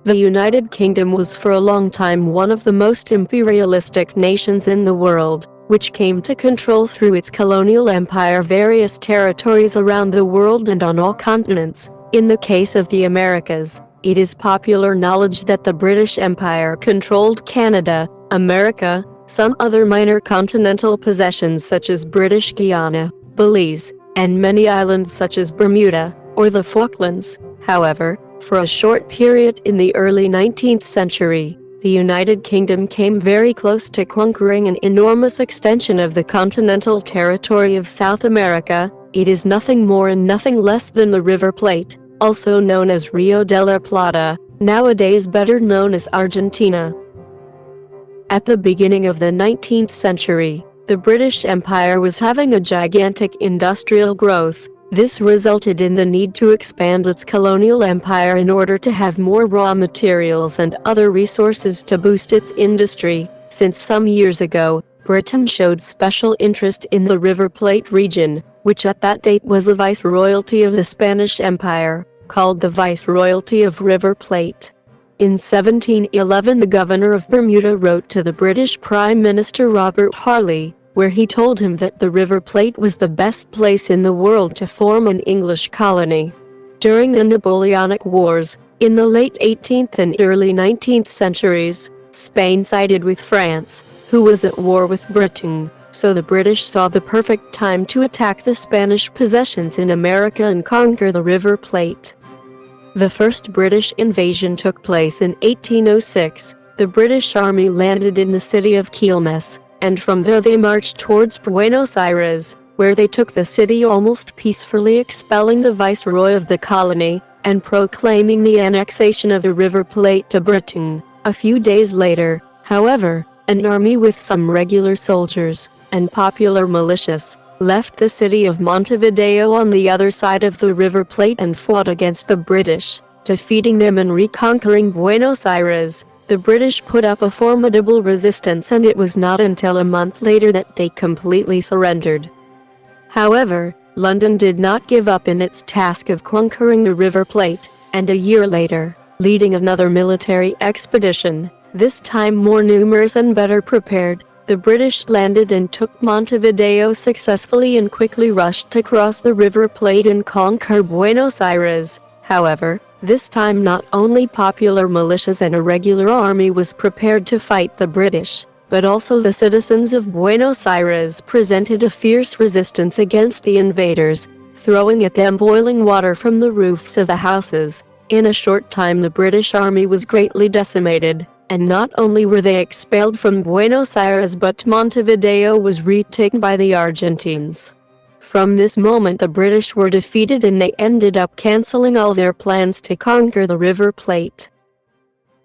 The United Kingdom was for a long time one of the most imperialistic nations in the world, which came to control through its colonial empire various territories around the world and on all continents. In the case of the Americas, it is popular knowledge that the British Empire controlled Canada, America, some other minor continental possessions such as British Guyana, Belize, and many islands such as Bermuda, or the Falklands. However, for a short period in the early 19th century, the United Kingdom came very close to conquering an enormous extension of the continental territory of South America. It is nothing more and nothing less than the River Plate, also known as Rio de la Plata, nowadays better known as Argentina. At the beginning of the 19th century, the British Empire was having a gigantic industrial growth. This resulted in the need to expand its colonial empire in order to have more raw materials and other resources to boost its industry. Since some years ago, Britain showed special interest in the River Plate region, which at that date was a viceroyalty of the Spanish Empire, called the Viceroyalty of River Plate. In 1711, the governor of Bermuda wrote to the British Prime Minister Robert Harley, where he told him that the River Plate was the best place in the world to form an English colony. During the Napoleonic Wars, in the late 18th and early 19th centuries, Spain sided with France, who was at war with Britain, so the British saw the perfect time to attack the Spanish possessions in America and conquer the River Plate. The first British invasion took place in 1806. The British Army landed in the city of Quilmes, and from there they marched towards Buenos Aires, where they took the city almost peacefully, expelling the viceroy of the colony, and proclaiming the annexation of the River Plate to Britain. A few days later, however, an army with some regular soldiers and popular militias left the city of Montevideo on the other side of the River Plate and fought against the British, defeating them and reconquering Buenos Aires. The British put up a formidable resistance, and it was not until a month later that they completely surrendered. However, London did not give up in its task of conquering the River Plate, and a year later, leading another military expedition, this time more numerous and better prepared, the British landed and took Montevideo successfully and quickly rushed to cross the River Plate and conquer Buenos Aires. However, this time not only popular militias and a regular army was prepared to fight the British, but also the citizens of Buenos Aires presented a fierce resistance against the invaders, throwing at them boiling water from the roofs of the houses. In a short time the British army was greatly decimated, and not only were they expelled from Buenos Aires, but Montevideo was retaken by the Argentines. From this moment the British were defeated, and they ended up cancelling all their plans to conquer the River Plate.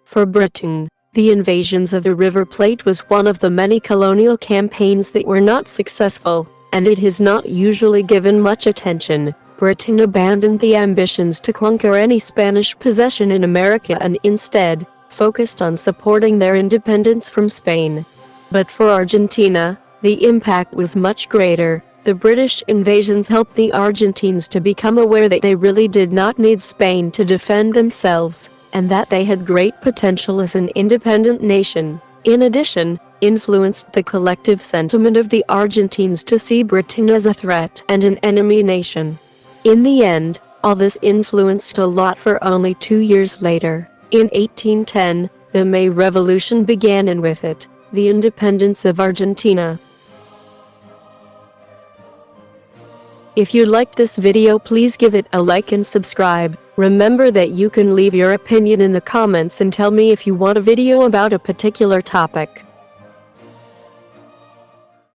For Britain, the invasions of the River Plate was one of the many colonial campaigns that were not successful, and it is not usually given much attention. Britain abandoned the ambitions to conquer any Spanish possession in America and instead focused on supporting their independence from Spain. But for Argentina, the impact was much greater. The British invasions helped the Argentines to become aware that they really did not need Spain to defend themselves, and that they had great potential as an independent nation. In addition, influenced the collective sentiment of the Argentines to see Britain as a threat and an enemy nation. In the end, all this influenced a lot. For only 2 years later, in 1810, the May Revolution began, and with it, the independence of Argentina. If you liked this video, please give it a like and subscribe. Remember that you can leave your opinion in the comments and tell me if you want a video about a particular topic.